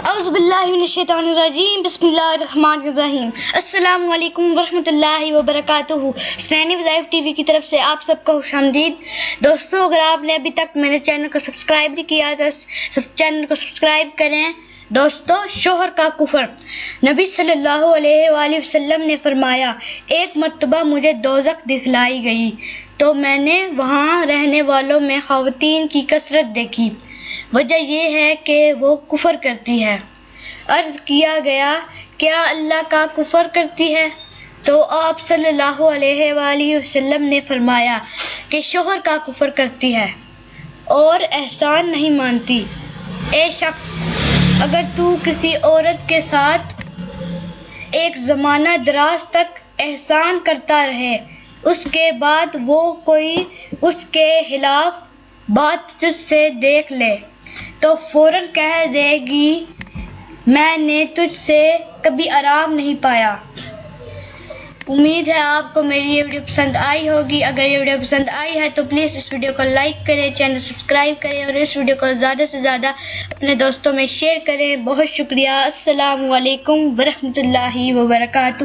اعوذ باللہ من الشیطان الرجیم، بسم اللہ الرحمن الرحیم۔ السلام علیکم ورحمۃ اللہ وبرکاتہ۔ سنینی وظائف ٹی وی کی طرف سے آپ سب کو خوش آمدید۔ دوستو، اگر آپ نے ابھی تک میرے چینل کو سبسکرائب نہیں کیا تو چینل کو سبسکرائب کریں۔ دوستو، شوہر کا کفر۔ نبی صلی اللہ علیہ وآلہ وسلم نے فرمایا، ایک مرتبہ مجھے دوزخ دکھلائی گئی تو میں نے وہاں رہنے والوں میں خواتین کی کثرت دیکھی۔ وجہ یہ ہے کہ وہ کفر کرتی ہے۔ عرض کیا گیا، کیا اللہ کا کفر کرتی ہے؟ تو آپ صلی اللہ علیہ وآلہ وسلم نے فرمایا کہ شوہر کا کفر کرتی ہے اور احسان نہیں مانتی۔ اے شخص، اگر تو کسی عورت کے ساتھ ایک زمانہ دراز تک احسان کرتا رہے، اس کے بعد وہ کوئی اس کے خلاف بات تجھ سے دیکھ لے تو فوراً کہہ دے گی، میں نے تجھ سے کبھی آرام نہیں پایا۔ امید ہے آپ کو میری یہ ویڈیو پسند آئی ہوگی۔ اگر یہ ویڈیو پسند آئی ہے تو پلیز اس ویڈیو کو لائک کریں، چینل سبسکرائب کریں اور اس ویڈیو کو زیادہ سے زیادہ اپنے دوستوں میں شیئر کریں۔ بہت شکریہ۔ السلام علیکم ورحمۃ اللہ وبرکاتہ۔